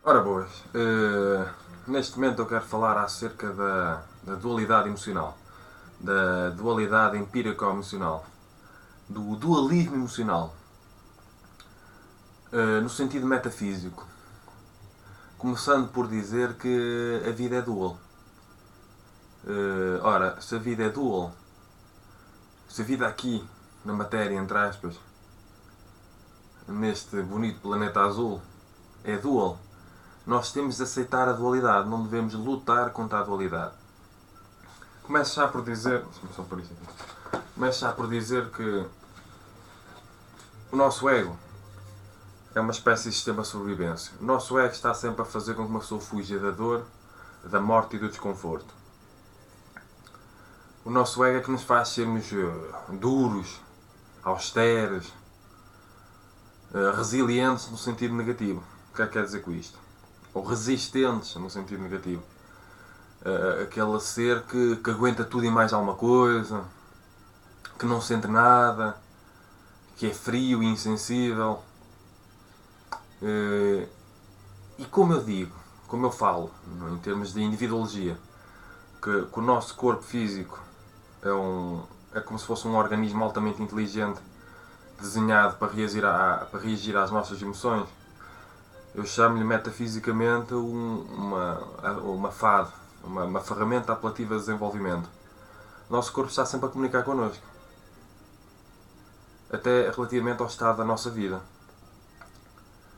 Ora boas, neste momento eu quero falar acerca da dualidade emocional, da dualidade empírico-emocional, do dualismo emocional, no sentido metafísico. Começando por dizer que a vida é dual. Ora, se a vida é dual, se a vida aqui, na matéria, entre aspas, neste bonito planeta azul, é dual, nós temos de aceitar a dualidade, não devemos lutar contra a dualidade. Começo já por dizer. Só por isso aqui. Começo já por dizer que o nosso ego é uma espécie de sistema de sobrevivência. O nosso ego está sempre a fazer com que uma pessoa fuja da dor, da morte e do desconforto. O nosso ego é que nos faz sermos duros, austeros, resilientes no sentido negativo. O que é que quer dizer com isto? Ou resistentes no sentido negativo. Aquele ser que aguenta tudo e mais alguma coisa, que não sente nada, que é frio e insensível. E como eu digo, como eu falo, em termos de individuologia, que o nosso corpo físico é como se fosse um organismo altamente inteligente desenhado para reagir às nossas emoções, eu chamo-lhe metafisicamente uma FAD, uma ferramenta apelativa de desenvolvimento. O nosso corpo está sempre a comunicar connosco, até relativamente ao estado da nossa vida.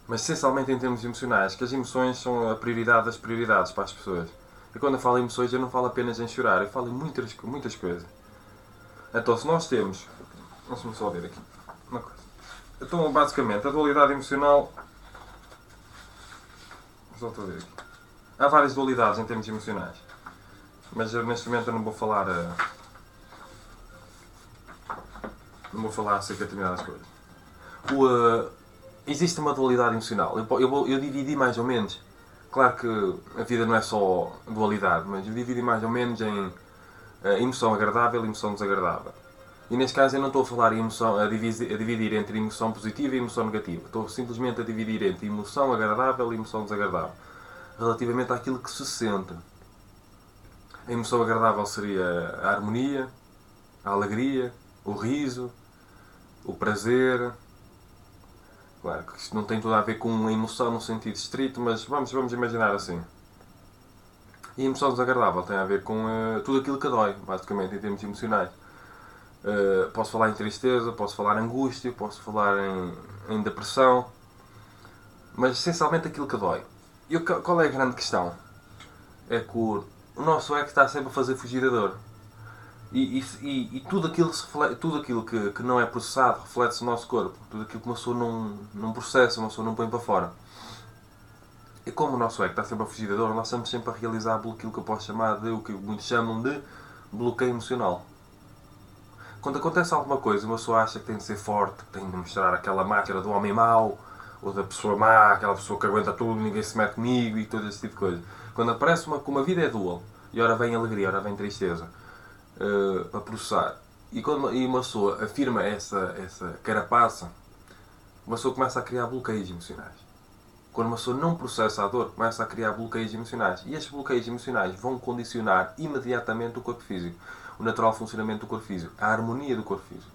Mas essencialmente em termos emocionais, que as emoções são a prioridade das prioridades para as pessoas. E quando eu falo em emoções, eu não falo apenas em chorar, eu falo em muitas coisas. Então, se nós temos. Vamos só ver aqui uma coisa. Então, basicamente, a dualidade emocional. Só estou a ver aqui. Há várias dualidades em termos emocionais. Mas neste momento eu não vou falar. Não vou falar acerca de determinadas coisas. Existe uma dualidade emocional. Eu dividi mais ou menos. Claro que a vida não é só dualidade, mas eu dividi mais ou menos em emoção agradável e emoção desagradável. E neste caso eu não estou a falar a dividir entre emoção positiva e emoção negativa. Estou simplesmente a dividir entre emoção agradável e emoção desagradável. Relativamente àquilo que se sente. A emoção agradável seria a harmonia, a alegria, o riso, o prazer. Claro que isto não tem tudo a ver com uma emoção no sentido estrito, mas vamos imaginar assim. E a emoção desagradável tem a ver com tudo aquilo que dói, basicamente, em termos emocionais. Posso falar em tristeza, posso falar em angústia, posso falar em depressão, mas essencialmente aquilo que dói. E qual é a grande questão? É que o nosso ego está sempre a fazer fugir a dor. E tudo aquilo, tudo aquilo que não é processado reflete-se no nosso corpo. Tudo aquilo que uma pessoa não processa, uma pessoa não põe para fora. E como o nosso ego está sempre a fugir da dor, nós estamos sempre a realizar aquilo que eu posso chamar de o que muitos chamam de bloqueio emocional. Quando acontece alguma coisa, uma pessoa acha que tem de ser forte, que tem de mostrar aquela máscara do homem mau, ou da pessoa má, aquela pessoa que aguenta tudo, ninguém se mete comigo e todo esse tipo de coisa. Quando aparece como a vida é dual, e ora vem alegria, ora vem tristeza, para processar, e uma pessoa afirma essa carapaça, uma pessoa começa a criar bloqueios emocionais. Quando uma pessoa não processa a dor, começa a criar bloqueios emocionais. E estes bloqueios emocionais vão condicionar imediatamente o corpo físico. O natural funcionamento do corpo físico. A harmonia do corpo físico.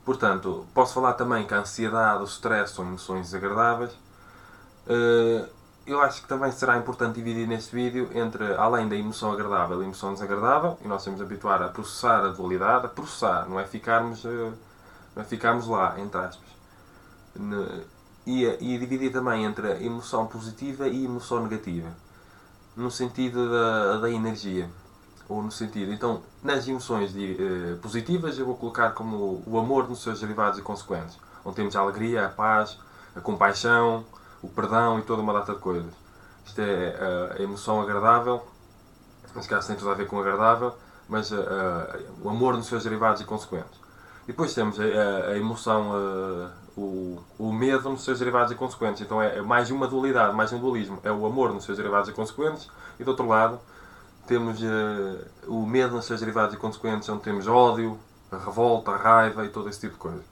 Portanto, posso falar também que a ansiedade, o stress são emoções desagradáveis. Eu acho que também será importante dividir neste vídeo entre, além da emoção agradável e a emoção desagradável, e nós temos de habituar a processar a dualidade, a processar, não é ficarmos lá, entre aspas. E dividir também entre a emoção positiva e a emoção negativa. No sentido da energia. Ou no sentido. Então, nas emoções positivas, eu vou colocar como o amor nos seus derivados e consequentes. Onde temos a alegria, a paz, a compaixão, o perdão e toda uma data de coisas. Isto é a emoção agradável. Neste caso tem tudo a ver com agradável, mas o amor nos seus derivados e consequentes. E depois temos a emoção, o medo nos seus derivados e consequentes. Então é mais uma dualidade, mais um dualismo. É o amor nos seus derivados e consequentes, e do outro lado temos o medo nos seus derivados e consequentes, onde temos ódio, a revolta, a raiva e todo esse tipo de coisa.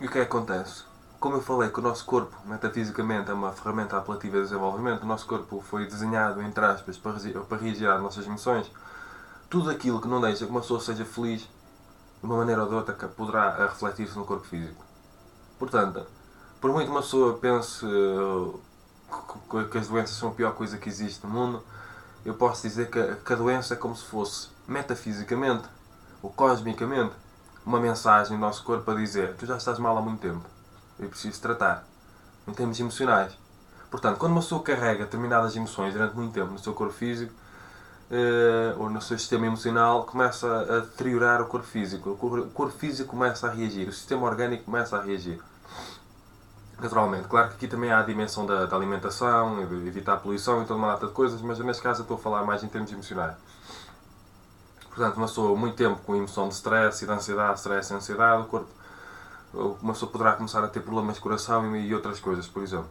E E o que é que acontece? Como eu falei que o nosso corpo, metafisicamente, é uma ferramenta apelativa de desenvolvimento, o nosso corpo foi desenhado, entre aspas, para reagir às nossas emoções. Tudo aquilo que não deixa que uma pessoa seja feliz, de uma maneira ou de outra, poderá refletir-se no corpo físico. Portanto, por muito uma pessoa pense que as doenças são a pior coisa que existe no mundo, eu posso dizer que a doença é como se fosse, metafisicamente, ou cosmicamente, uma mensagem no nosso corpo a dizer: tu já estás mal há muito tempo, eu preciso tratar, em termos emocionais. Portanto, quando uma pessoa carrega determinadas emoções durante muito tempo no seu corpo físico, ou no seu sistema emocional, começa a deteriorar o corpo físico. O corpo físico começa a reagir, o sistema orgânico começa a reagir. Naturalmente, claro que aqui também há a dimensão da alimentação, de evitar a poluição e toda uma data de coisas, mas neste caso eu estou a falar mais em termos emocionais. Portanto, uma pessoa muito tempo com emoção de stress e de ansiedade, stress e ansiedade, o corpo, uma pessoa poderá começar a ter problemas de coração e outras coisas, por exemplo.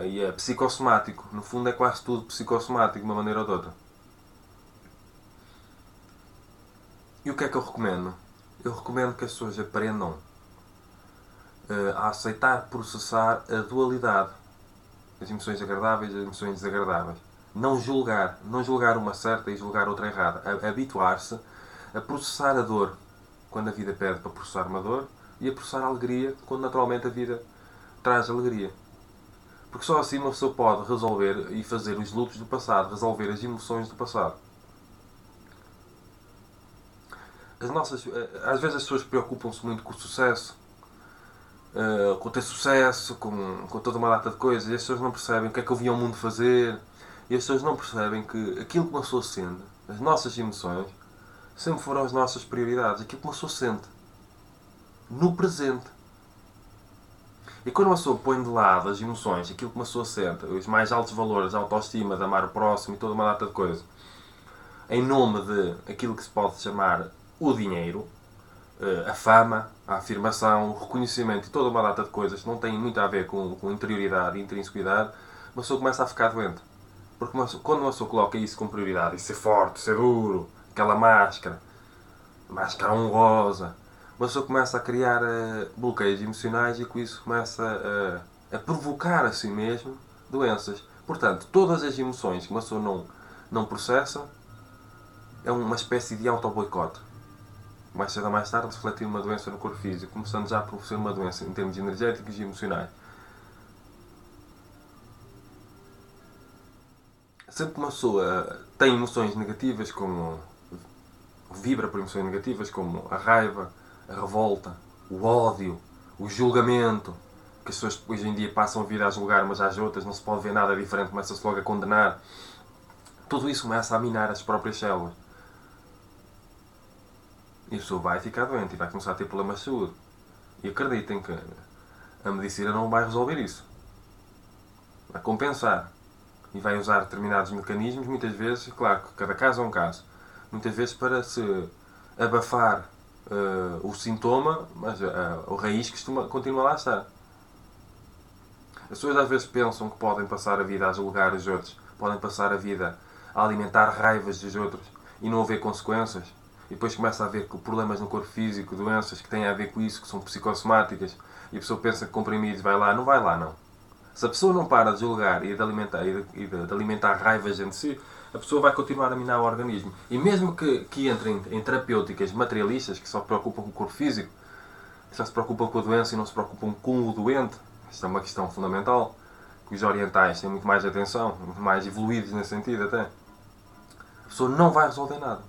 E é psicossomático, no fundo é quase tudo psicossomático, de uma maneira ou de outra. E o que é que eu recomendo? Eu recomendo que as pessoas aprendam a aceitar, processar a dualidade. As emoções agradáveis e as emoções desagradáveis. Não julgar uma certa e julgar outra errada. Habituar-se a processar a dor quando a vida pede para processar uma dor e a processar a alegria quando naturalmente a vida traz alegria. Porque só assim uma pessoa pode resolver e fazer os lutos do passado, resolver as emoções do passado. Às vezes as pessoas preocupam-se muito com o sucesso, com ter sucesso, com toda uma data de coisas, e as pessoas não percebem o que é que eu vim ao mundo fazer, e as pessoas não percebem que aquilo que uma pessoa sente, as nossas emoções, sempre foram as nossas prioridades, aquilo que uma pessoa sente, no presente. E quando uma pessoa põe de lado as emoções, aquilo que uma pessoa sente, os mais altos valores, a autoestima, de amar o próximo e toda uma data de coisas, em nome de aquilo que se pode chamar o dinheiro, a fama, a afirmação, o reconhecimento e toda uma data de coisas que não têm muito a ver com interioridade e intrinsequidade, uma pessoa começa a ficar doente. Porque quando uma pessoa coloca isso como prioridade, e ser forte, ser duro, aquela máscara honrosa, uma pessoa começa a criar bloqueios emocionais e com isso começa a provocar a si mesmo doenças. Portanto, todas as emoções que uma pessoa não processa é uma espécie de auto-boicote. Mais cedo ou mais tarde refletir uma doença no corpo físico, começando já por ser uma doença em termos energéticos e emocionais. Sempre que uma pessoa tem emoções negativas, como vibra por emoções negativas, como a raiva, a revolta, o ódio, o julgamento, que as pessoas hoje em dia passam a vida a julgar umas às outras, não se pode ver nada diferente, começa-se logo a condenar. Tudo isso começa a minar as próprias células. E a pessoa vai ficar doente e vai começar a ter problemas de saúde. E acreditem que a medicina não vai resolver isso. Vai compensar. E vai usar determinados mecanismos, muitas vezes, claro que cada caso é um caso, muitas vezes para se abafar o sintoma, mas o raiz continua lá a estar. As pessoas às vezes pensam que podem passar a vida a julgar os outros, podem passar a vida a alimentar raivas dos outros e não haver consequências. E depois começa a haver problemas no corpo físico, doenças que têm a ver com isso, que são psicossomáticas, e a pessoa pensa que comprimidos vai lá. Não vai lá, não. Se a pessoa não para de julgar e de alimentar raivas entre si, a pessoa vai continuar a minar o organismo. E mesmo que entrem em terapêuticas materialistas, que só se preocupam com o corpo físico, que só se preocupam com a doença e não se preocupam com o doente, isto é uma questão fundamental, que os orientais têm muito mais atenção, muito mais evoluídos nesse sentido até, a pessoa não vai resolver nada.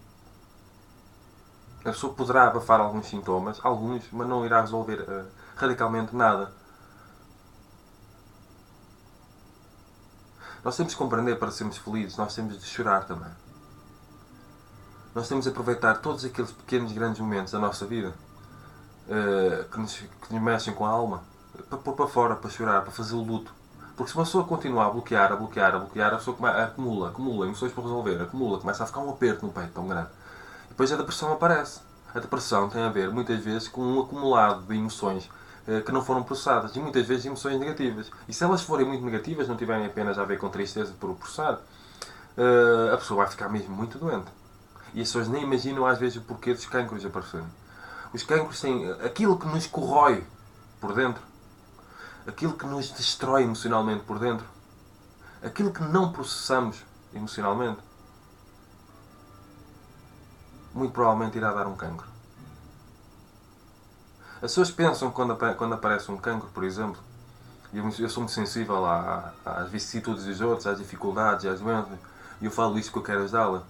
A pessoa poderá abafar alguns sintomas, mas não irá resolver radicalmente nada. Nós temos que compreender para sermos felizes, nós temos de chorar também. Nós temos de aproveitar todos aqueles pequenos, grandes momentos da nossa vida que nos mexem com a alma, para pôr para fora, para chorar, para fazer o luto. Porque se uma pessoa continuar a bloquear, a pessoa acumula emoções para resolver, começa a ficar um aperto no peito tão grande. E depois a depressão aparece. A depressão tem a ver, muitas vezes, com um acumulado de emoções que não foram processadas, e muitas vezes emoções negativas. E se elas forem muito negativas, não tiverem apenas a ver com tristeza por o processar, a pessoa vai ficar mesmo muito doente. E as pessoas nem imaginam às vezes o porquê dos cancros aparecerem. Os cancros têm aquilo que nos corrói, por dentro, aquilo que nos destrói emocionalmente por dentro, aquilo que não processamos emocionalmente, muito provavelmente irá dar um cancro. As pessoas pensam que quando aparece um cancro, por exemplo, e eu sou muito sensível às vicissitudes dos outros, às dificuldades, às doenças, e eu falo isso porque eu quero ajudá-la.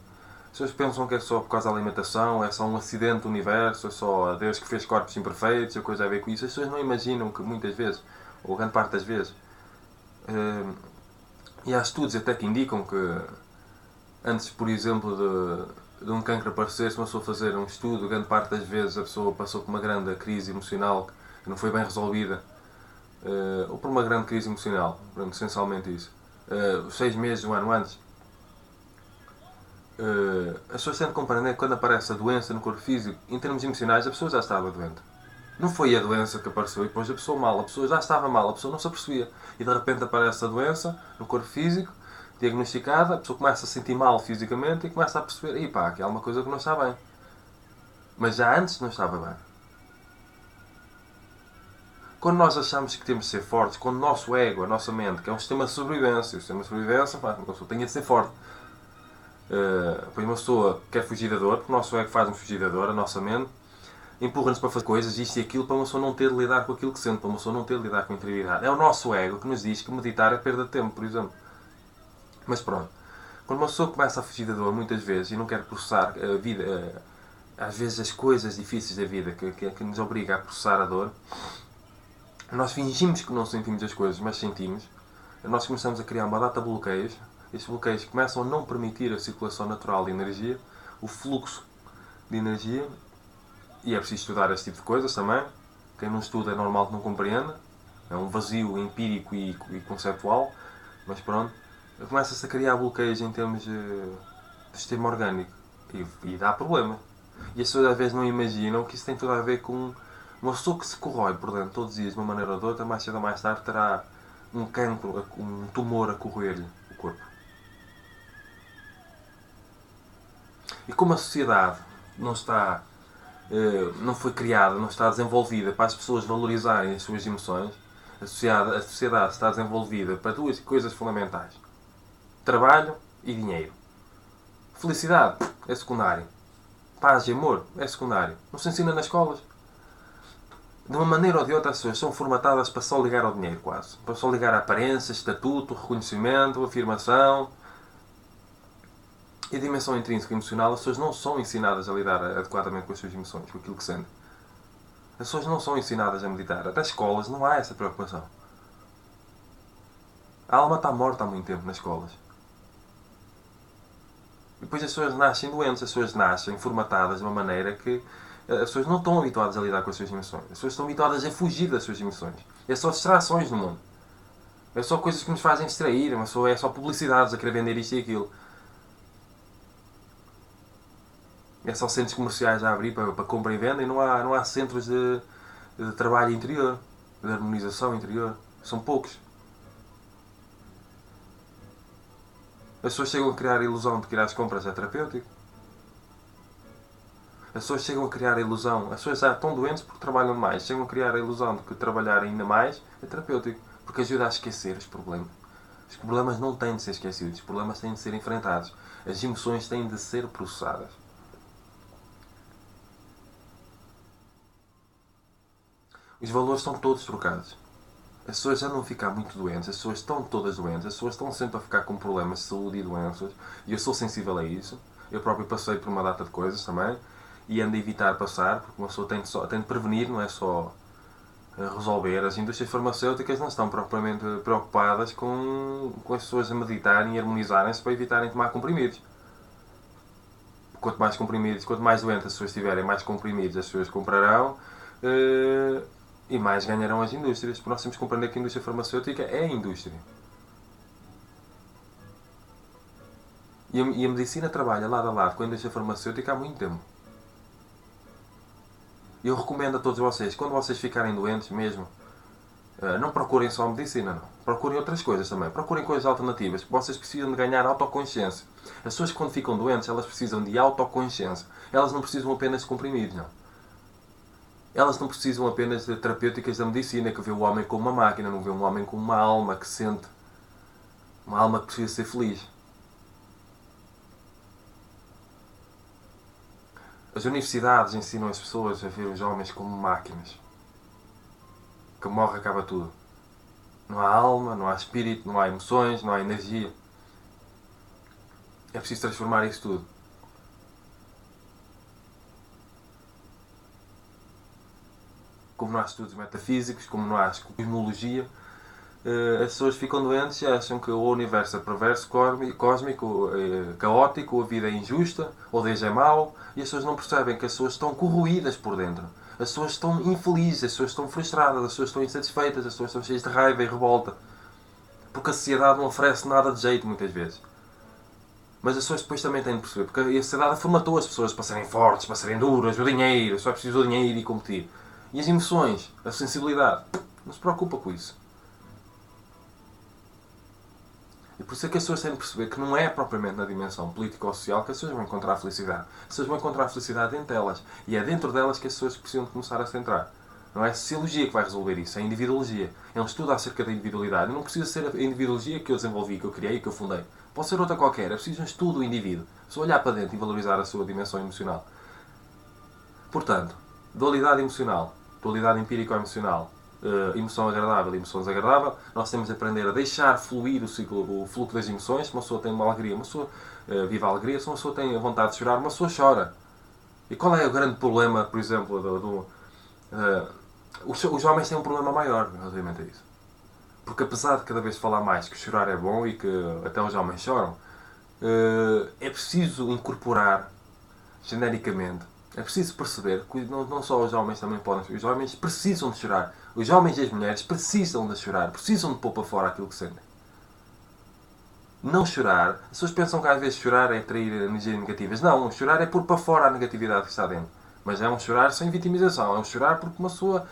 As pessoas pensam que é só por causa da alimentação, é só um acidente do universo, é só Deus que fez corpos imperfeitos, a coisa a ver com isso. As pessoas não imaginam que muitas vezes, ou grande parte das vezes, e há estudos até que indicam que antes, por exemplo, de um cancro aparecer, se uma pessoa fazer um estudo, grande parte das vezes a pessoa passou por uma grande crise emocional que não foi bem resolvida, ou por uma grande crise emocional, essencialmente isso. 6 meses, um ano antes, as pessoas têm de compreender que quando aparece a doença no corpo físico, em termos emocionais, a pessoa já estava doente. Não foi a doença que apareceu e depois a pessoa mal, a pessoa já estava mal, a pessoa não se apercebia. E de repente aparece a doença no corpo físico, diagnosticada, a pessoa começa a sentir mal fisicamente e começa a perceber, e pá, aqui há uma coisa que não está bem. Mas já antes não estava bem. Quando nós achamos que temos de ser fortes, quando o nosso ego, a nossa mente, que é um sistema de sobrevivência, o sistema de sobrevivência, pá, uma pessoa tem de ser forte. Pois uma pessoa quer fugir da dor, porque o nosso ego faz-nos fugir da dor, a nossa mente, empurra-nos para fazer coisas, isto e aquilo, para uma pessoa não ter de lidar com aquilo que sente, para uma pessoa não ter de lidar com a interioridade. É o nosso ego que nos diz que meditar é perda de tempo, por exemplo. Mas pronto, quando uma pessoa começa a fugir da dor muitas vezes e não quer processar a vida, às vezes as coisas difíceis da vida que nos obriga a processar a dor, nós fingimos que não sentimos as coisas, mas sentimos. Nós começamos a criar uma data de bloqueios. Estes bloqueios começam a não permitir a circulação natural de energia, o fluxo de energia, e é preciso estudar este tipo de coisas também. Quem não estuda é normal que não compreenda. É um vazio empírico e conceptual, mas pronto. Começa-se a criar bloqueios em termos de sistema orgânico e dá problema. E as pessoas às vezes não imaginam que isso tem tudo a ver com uma pessoa que se corrói por dentro todos os dias de uma maneira ou de outra, mais cedo ou mais tarde terá um cancro, um tumor a corroer-lhe o corpo. E como a sociedade não está, não foi criada, não está desenvolvida para as pessoas valorizarem as suas emoções, a sociedade está desenvolvida para duas coisas fundamentais: trabalho e dinheiro. Felicidade é secundário. Paz e amor é secundário. Não se ensina nas escolas. De uma maneira ou de outra, as pessoas são formatadas para só ligar ao dinheiro, quase. Para só ligar à aparência, estatuto, reconhecimento, afirmação. E a dimensão intrínseca e emocional, as pessoas não são ensinadas a lidar adequadamente com as suas emoções, com aquilo que sentem. As pessoas não são ensinadas a meditar. Até escolas não há essa preocupação. A alma está morta há muito tempo nas escolas. E depois as pessoas nascem doentes, as pessoas nascem formatadas de uma maneira que as pessoas não estão habituadas a lidar com as suas emoções. As pessoas estão habituadas a fugir das suas emoções. É só distrações no mundo. É só coisas que nos fazem distrair. É só publicidades a querer vender isto e aquilo. É só centros comerciais a abrir para compra e venda e não há centros de trabalho interior, de harmonização interior. São poucos. As pessoas chegam a criar a ilusão de que ir às compras é terapêutico. As pessoas chegam a criar a ilusão. As pessoas já estão doentes porque trabalham demais. Chegam a criar a ilusão de que trabalhar ainda mais é terapêutico. Porque ajuda a esquecer os problemas. Os problemas não têm de ser esquecidos. Os problemas têm de ser enfrentados. As emoções têm de ser processadas. Os valores estão todos trocados. As pessoas já não ficam muito doentes, as pessoas estão todas doentes, as pessoas estão sempre a ficar com problemas de saúde e doenças, e eu sou sensível a isso. Eu próprio passei por uma data de coisas também, e ando a evitar passar, porque uma pessoa tem de prevenir, não é só resolver. As indústrias farmacêuticas não estão propriamente preocupadas com as pessoas a meditarem e harmonizarem-se para evitarem tomar comprimidos. Quanto mais comprimidos, quanto mais doentes as pessoas estiverem, mais comprimidos as pessoas comprarão, e mais ganharão as indústrias. Porque nós temos que compreender que a indústria farmacêutica é a indústria. E a medicina trabalha lado a lado com a indústria farmacêutica há muito tempo. E eu recomendo a todos vocês, quando vocês ficarem doentes mesmo, não procurem só a medicina, não. Procurem outras coisas também. Procurem coisas alternativas, porque vocês precisam de ganhar autoconsciência. As pessoas quando ficam doentes, elas precisam de autoconsciência. Elas não precisam apenas de comprimidos, não. Elas não precisam apenas de terapêuticas da medicina, que vê o homem como uma máquina, não vê um homem como uma alma que sente. Uma alma que precisa ser feliz. As universidades ensinam as pessoas a ver os homens como máquinas. Que morre, acaba tudo. Não há alma, não há espírito, não há emoções, não há energia. É preciso transformar isso tudo. Como não há estudos metafísicos, como não há cosmologia, as pessoas ficam doentes e acham que o universo é perverso, cósmico, caótico, a vida é injusta, ou Deus é mau, e as pessoas não percebem que as pessoas estão corroídas por dentro. As pessoas estão infelizes, as pessoas estão frustradas, as pessoas estão insatisfeitas, as pessoas estão cheias de raiva e revolta. Porque a sociedade não oferece nada de jeito, muitas vezes. Mas as pessoas depois também têm de perceber, porque a sociedade formatou as pessoas para serem fortes, para serem duras, o dinheiro, só é preciso o dinheiro e competir. E as emoções, a sensibilidade, não se preocupa com isso. E por isso é que as pessoas têm de perceber que não é propriamente na dimensão política ou social que as pessoas vão encontrar a felicidade. As pessoas vão encontrar a felicidade dentro delas. E é dentro delas que as pessoas precisam de começar a centrar. Não é a sociologia que vai resolver isso, é a individuologia. É um estudo acerca da individualidade. Não precisa ser a individuologia que eu desenvolvi, que eu criei, que eu fundei. Pode ser outra qualquer. É preciso um estudo do indivíduo. Só olhar para dentro e valorizar a sua dimensão emocional. Portanto, dualidade emocional, dualidade empírico-emocional, emoção agradável e emoção desagradável, nós temos de aprender a deixar fluir o fluxo das emoções. Se uma pessoa tem uma alegria, uma pessoa vive a alegria. Se uma pessoa tem a vontade de chorar, uma pessoa chora. E qual é o grande problema, por exemplo, os homens têm um problema maior relativamente a isso. Porque apesar de cada vez falar mais que chorar é bom e que até os homens choram, é preciso incorporar genericamente. É preciso perceber que não só os homens também podem chorar. Os homens precisam de chorar. Os homens e as mulheres precisam de chorar. Precisam de pôr para fora aquilo que sentem. Não chorar. As pessoas pensam que às vezes chorar é atrair energias negativas. Não, chorar é pôr para fora a negatividade que está dentro. Mas é um chorar sem vitimização. É um chorar porque uma pessoa...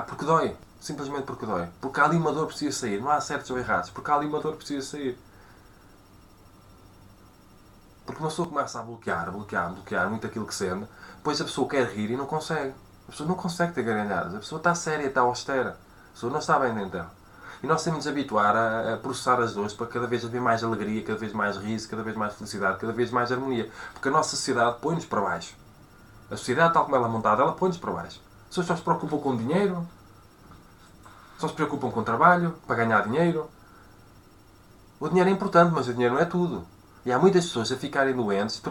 porque dói. Simplesmente porque dói. Porque ali uma dor precisa sair. Não há certos ou errados. Porque ali uma dor precisa sair. Porque uma pessoa começa a bloquear muito aquilo que sente. Depois a pessoa quer rir e não consegue. A pessoa não consegue ter gargalhadas. A pessoa está séria, está austera. A pessoa não está bem dentro. E nós temos de nos habituar a processar as dores para cada vez haver mais alegria, cada vez mais riso, cada vez mais felicidade, cada vez mais harmonia. Porque a nossa sociedade põe-nos para baixo. A sociedade, tal como ela é montada, ela põe-nos para baixo. As pessoas só se preocupam com dinheiro, só se preocupam com trabalho, para ganhar dinheiro. O dinheiro é importante, mas o dinheiro não é tudo. E há muitas pessoas a ficarem doentes,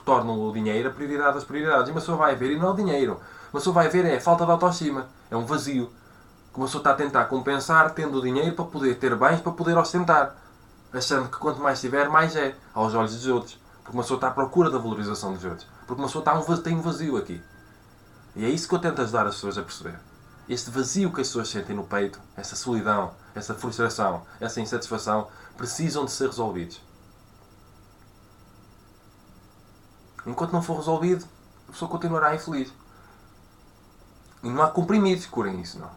tornam o dinheiro a prioridade das prioridades. E uma pessoa vai ver, e não é o dinheiro. Uma pessoa vai ver é a falta de autoestima. É um vazio. Que uma pessoa está a tentar compensar tendo o dinheiro para poder ter bens, para poder ostentar. Achando que quanto mais tiver, mais é. Aos olhos dos outros. Porque uma pessoa está à procura da valorização dos outros. Porque uma pessoa tem um vazio aqui. E é isso que eu tento ajudar as pessoas a perceber. Este vazio que as pessoas sentem no peito, essa solidão, essa frustração, essa insatisfação, precisam de ser resolvidos. Enquanto não for resolvido, a pessoa continuará infeliz. E não há comprimidos que curem isso, não.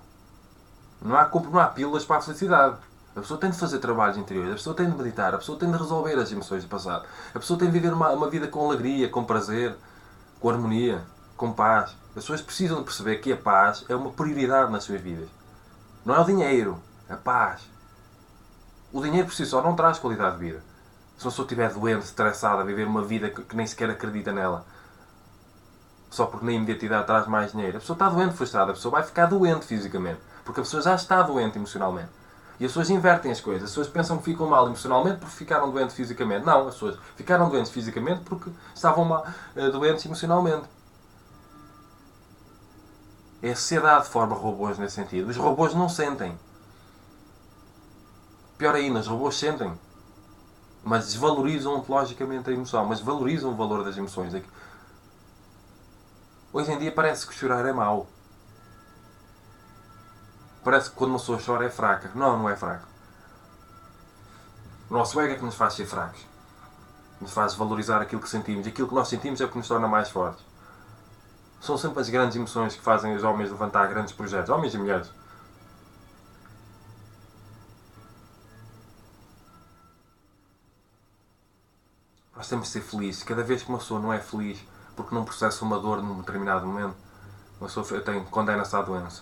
Não há pílulas para a felicidade. A pessoa tem de fazer trabalhos interiores, a pessoa tem de meditar, a pessoa tem de resolver as emoções do passado. A pessoa tem de viver uma vida com alegria, com prazer, com harmonia, com paz. As pessoas precisam de perceber que a paz é uma prioridade nas suas vidas. Não é o dinheiro, é a paz. O dinheiro por si só não traz qualidade de vida. Se uma pessoa estiver doente, estressada, a viver uma vida que nem sequer acredita nela, só porque na imediatidade traz mais dinheiro, a pessoa está doente, frustrada, a pessoa vai ficar doente fisicamente. Porque a pessoa já está doente emocionalmente. E as pessoas invertem as coisas. As pessoas pensam que ficam mal emocionalmente porque ficaram doentes fisicamente. Não, as pessoas ficaram doentes fisicamente porque estavam doentes emocionalmente. É a sociedade que forma robôs nesse sentido. Os robôs não sentem. Pior ainda, os robôs sentem. Mas desvalorizam ontologicamente a emoção. Mas valorizam o valor das emoções. Hoje em dia parece que chorar é mau. Parece que quando uma pessoa chora é fraca. Não, não é fraca. O nosso ego é que nos faz ser fracos. Nos faz valorizar aquilo que sentimos. E aquilo que nós sentimos é o que nos torna mais fortes. São sempre as grandes emoções que fazem os homens levantar grandes projetos. Homens e mulheres. Nós temos de ser felizes. Cada vez que uma pessoa não é feliz porque não processa uma dor num determinado momento, Uma pessoa condena-se à doença.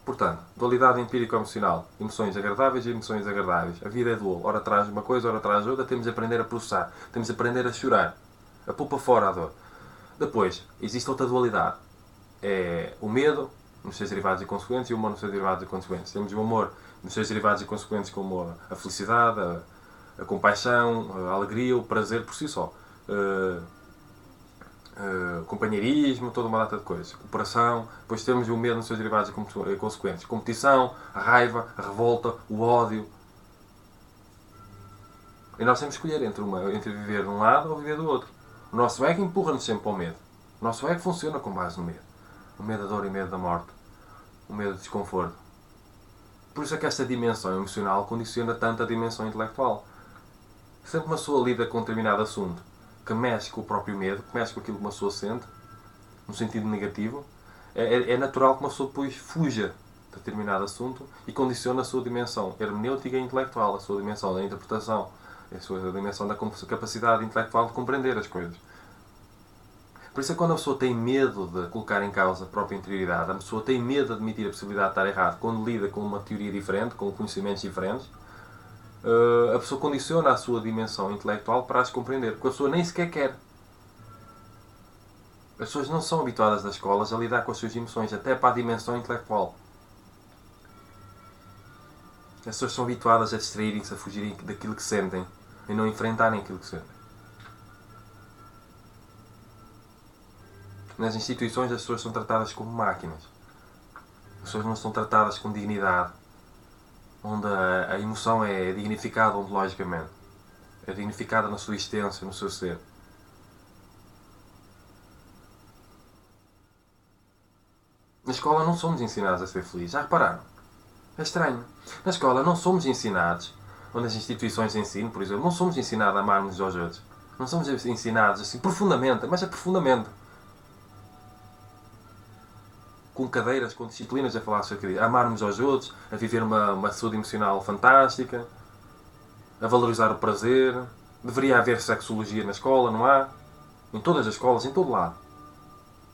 Portanto, dualidade empírico-emocional. Emoções agradáveis e emoções desagradáveis. A vida é dual. Ora traz uma coisa, ora traz outra. Temos de aprender a processar. Temos de aprender a chorar. A pôr para fora a dor. Depois, existe outra dualidade. É o medo, nos seus derivados e consequentes, e o amor nos seus derivados e consequentes. Temos o amor nos seus derivados e consequentes, como a felicidade, a compaixão, a alegria, o prazer por si só. Companheirismo, toda uma data de coisas. Cooperação. Depois temos o medo nos seus derivados e consequentes. Competição, a raiva, a revolta, o ódio. E nós temos que escolher entre viver de um lado ou viver do outro. O nosso ego empurra-nos sempre para o medo. O nosso ego funciona com base no medo. O medo da dor e o medo da morte. O medo do desconforto. Por isso é que esta dimensão emocional condiciona tanto a dimensão intelectual. Sempre uma pessoa lida com um determinado assunto que mexe com o próprio medo, que mexe com aquilo que uma pessoa sente, no sentido negativo, é natural que uma pessoa depois fuja de determinado assunto e condiciona a sua dimensão hermenêutica e intelectual, a sua dimensão da interpretação, a sua dimensão da capacidade intelectual de compreender as coisas. Por isso é que quando a pessoa tem medo de colocar em causa a própria interioridade, a pessoa tem medo de admitir a possibilidade de estar errado quando lida com uma teoria diferente, com conhecimentos diferentes, a pessoa condiciona a sua dimensão intelectual para as compreender, porque a pessoa nem sequer quer. As pessoas não são habituadas das escolas a lidar com as suas emoções, até para a dimensão intelectual. As pessoas são habituadas a distraírem-se, a fugirem daquilo que sentem e não enfrentarem aquilo que sentem. Nas instituições as pessoas são tratadas como máquinas. As pessoas não são tratadas com dignidade, onde a emoção é dignificada ontologicamente. É dignificada na sua existência, no seu ser. Na escola não somos ensinados a ser felizes. Já repararam? É estranho. Na escola não somos ensinados, ou nas instituições de ensino, por exemplo, não somos ensinados a amarmos aos outros. Não somos ensinados assim profundamente, mas é profundamente. Com cadeiras, com disciplinas a falar sobre a amarmos aos outros, a viver uma saúde emocional fantástica, a valorizar o prazer. Deveria haver sexologia na escola, não há? Em todas as escolas, em todo lado.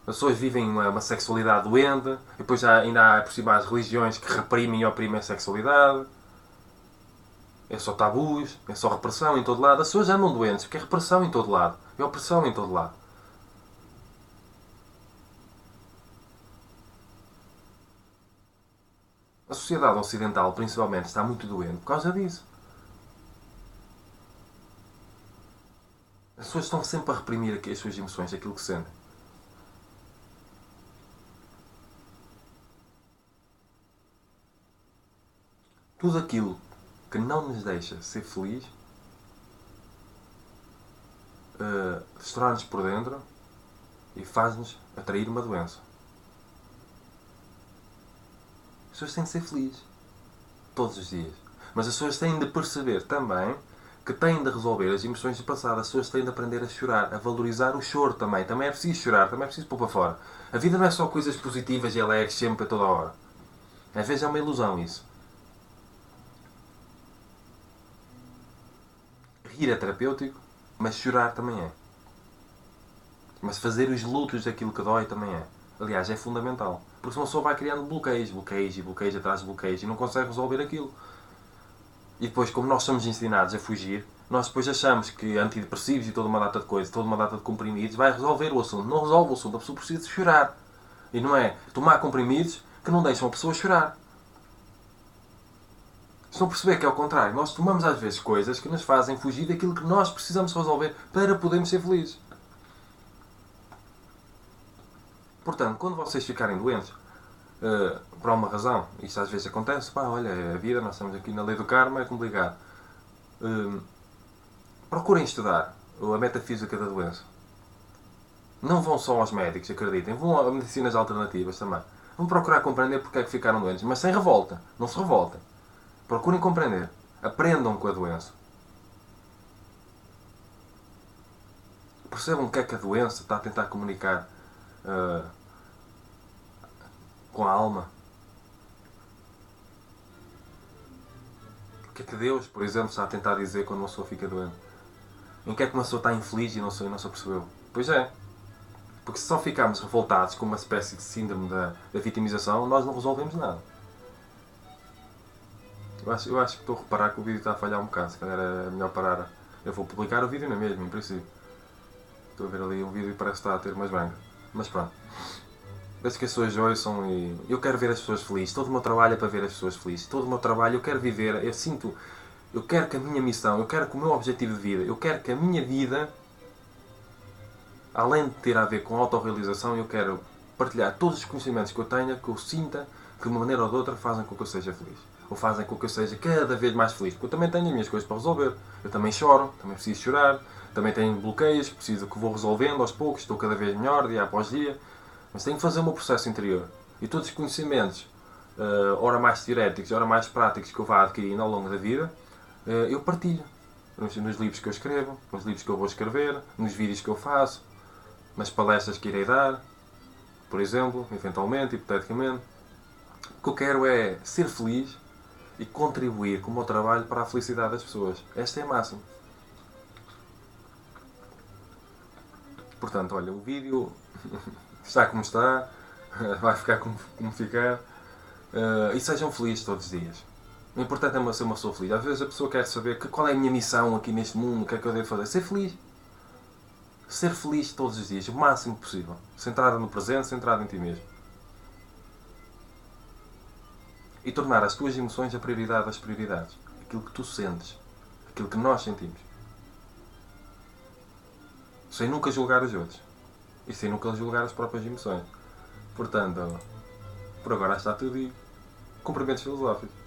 As pessoas vivem uma sexualidade doente, e depois ainda há por cima as religiões que reprimem e oprimem a sexualidade. É só tabus, é só repressão em todo lado. As pessoas andam doentes porque é repressão em todo lado, é opressão em todo lado. A sociedade ocidental, principalmente, está muito doente por causa disso. As pessoas estão sempre a reprimir as suas emoções, aquilo que sentem. Tudo aquilo que não nos deixa ser feliz destrói-nos por dentro e faz-nos atrair uma doença. As pessoas têm de ser felizes. Todos os dias. Mas as pessoas têm de perceber também que têm de resolver as emoções do passado. As pessoas têm de aprender a chorar, a valorizar o choro também. Também é preciso chorar, também é preciso pôr para fora. A vida não é só coisas positivas e alegres sempre a toda hora. Às vezes é uma ilusão isso. Rir é terapêutico, mas chorar também é. Mas fazer os lutos daquilo que dói também é. Aliás, é fundamental. Porque se uma pessoa vai criando bloqueios atrás de bloqueios e não consegue resolver aquilo. E depois, como nós somos ensinados a fugir, nós depois achamos que antidepressivos e toda uma data de coisas, toda uma data de comprimidos, vai resolver o assunto. Não resolve o assunto, a pessoa precisa de chorar. E não é tomar comprimidos que não deixam a pessoa chorar. Estão a perceber que é o contrário. Nós tomamos às vezes coisas que nos fazem fugir daquilo que nós precisamos resolver para podermos ser felizes. Portanto, quando vocês ficarem doentes, por alguma razão, isto às vezes acontece, olha, é a vida, nós estamos aqui na lei do karma, é complicado. Procurem estudar a metafísica da doença. Não vão só aos médicos, acreditem, vão a medicinas alternativas também. Vão procurar compreender porque é que ficaram doentes, mas sem revolta, não se revoltem. Procurem compreender. Aprendam com a doença. Percebam o que é que a doença está a tentar comunicar com a alma. O que é que Deus, por exemplo, está a tentar dizer quando uma pessoa fica doente? Em que é que uma pessoa está infeliz e não se percebeu? Pois é. Porque se só ficarmos revoltados com uma espécie de síndrome da vitimização, nós não resolvemos nada. Eu acho que estou a reparar que o vídeo está a falhar um bocado. Se calhar é melhor parar. Eu vou publicar o vídeo na mesma, em princípio. Estou a ver ali um vídeo e parece que está a ter umas brancas. Mas pronto. Desde que as pessoas ouçam e... Eu quero ver as pessoas felizes. Todo o meu trabalho é para ver as pessoas felizes. Todo o meu trabalho eu quero viver. Eu sinto... Eu quero que a minha missão, eu quero que o meu objetivo de vida, eu quero que a minha vida, além de ter a ver com autorrealização, eu quero partilhar todos os conhecimentos que eu tenha, que eu sinta, que de uma maneira ou de outra fazem com que eu seja feliz. Ou fazem com que eu seja cada vez mais feliz. Porque eu também tenho as minhas coisas para resolver. Eu também choro, também preciso chorar, também tenho bloqueios, preciso que vou resolvendo aos poucos, estou cada vez melhor, dia após dia. Mas tenho que fazer o meu processo interior. E todos os conhecimentos, ora mais teoréticos, ora mais práticos, que eu vá adquirindo ao longo da vida, eu partilho. Nos livros que eu escrevo, nos livros que eu vou escrever, nos vídeos que eu faço, nas palestras que irei dar, por exemplo, eventualmente, hipoteticamente. O que eu quero é ser feliz e contribuir com o meu trabalho para a felicidade das pessoas. Esta é a máxima. Portanto, olha, o vídeo está como está, vai ficar como ficar, e sejam felizes todos os dias. O importante é ser uma pessoa feliz. Às vezes a pessoa quer saber qual é a minha missão aqui neste mundo, o que é que eu devo fazer. Ser feliz. Ser feliz todos os dias, o máximo possível. Centrada no presente, centrada em ti mesmo. E tornar as tuas emoções a prioridade das prioridades. Aquilo que tu sentes. Aquilo que nós sentimos. Sem nunca julgar os outros. E sem nunca julgar as próprias emoções. Portanto, por agora está tudo e cumprimentos filosóficos.